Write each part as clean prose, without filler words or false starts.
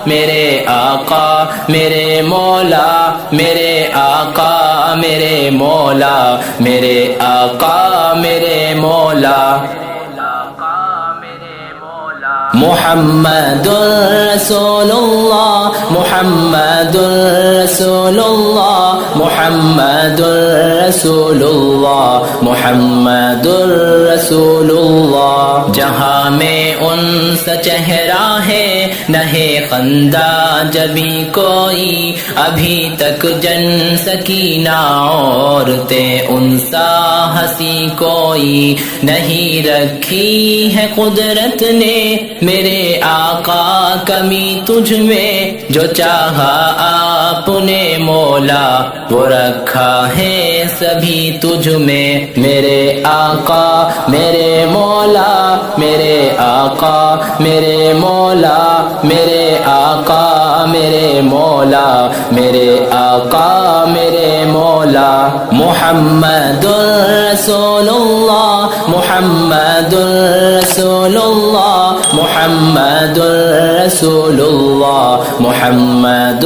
میرے آقا میرے مولا، میرے آقا میرے مولا، میرے آقا میرے مولا، محمد رسول اللہ، محمد رسول اللہ، محمد رسول اللہ، محمد رسول اللہ۔ جہاں میں ان سا چہرہ ہے نہے خندہ جبھی کوئی، ابھی تک جن سکینہ عورتیں ان سا ہنسی کوئی نہیں رکھی ہے قدرت نے میرے آقا کمی تجھ میں، جو چاہا آپ نے مولا وہ رکھا ہے سبھی تجھ میں، میرے آقا میرے مولا، میرے آقا میرے مولا، میرے آقا میرے مولا، میرے آقا میرے مولا، محمد رسول اللہ، محمد رسول اللہ، محمد رسول اللہ، محمد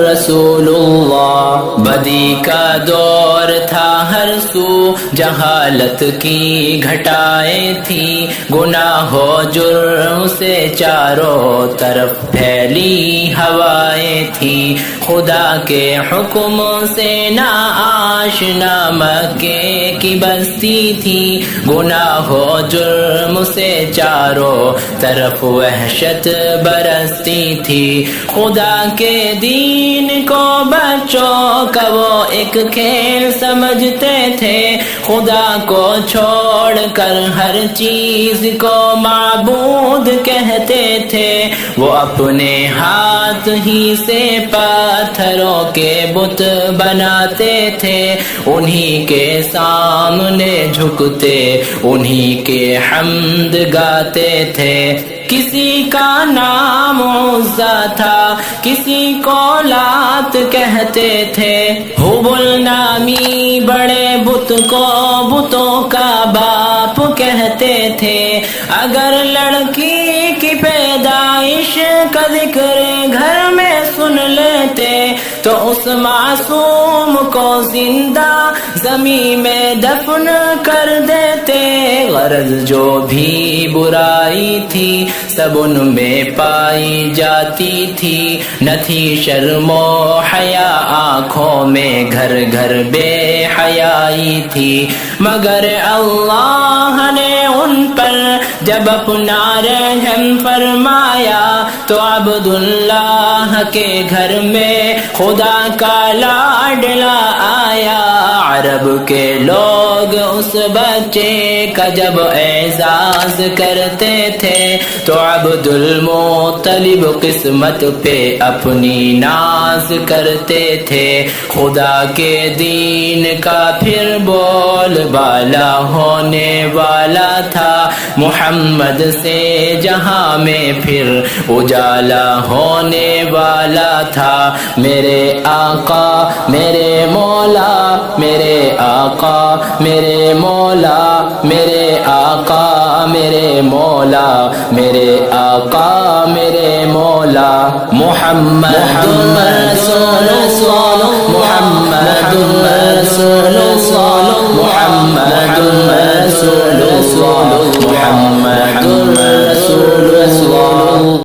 رسول اللہ۔ بدی کا دور تھا ہر سو، جہالت کی گھٹائیں تھی، گناہ و جرم سے چاروں طرف پھیلی ہوائیں تھی، خدا کے حکم سے نا آشنا مکے کی بستی تھی، گناہ و جرم سے چاروں طرف وحشت برستی تھی، خدا کے دین کو بچوں کا وہ ایک کھیل سمجھتے تھے، خدا کو چھوڑ کر ہر چیز کو معبود کہتے تھے، وہ اپنے ہاتھ ہی سے پتھروں کے بت بناتے تھے، انہی کے سامنے جھکتے انہی کے حمد گاتے تھے، کسی کا نام عزا تھا کسی کو لات کہتے تھے، حبل نامی بڑے بت کو بتوں کا باپ کہتے تھے، اگر لڑکی کی پیدائش کا ذکر گھر میں سن لیتے تو اس معصوم کو زندہ زمین میں دفن کر دیتے، غرض جو بھی برائی تھی سب ان میں پائی جاتی تھی، نہ تھی شرم و حیا آنکھوں میں گھر گھر بے حیائی تھی، مگر اللہ نے ان پر جب اپنا رحم فرمایا تو عبداللہ کے گھر میں خدا کا لاڈلا آیا، عرب کے لوگ اس بچے کا جب اعزاز کرتے تھے تو عبد المطلب قسمت پہ اپنی ناز کرتے تھے، خدا کے دین کا پھر بول بالا ہونے والا تھا، محمد سے جہاں میں پھر اجالا ہونے والا تھا، میرے آقا میرے مولا، میرے آقا میرے مولا، میرے آقا میرے مولا، میرے آقا میرے مولا، محمد رسول اللہ، محمد رسول اللہ، محمد رسول اللہ۔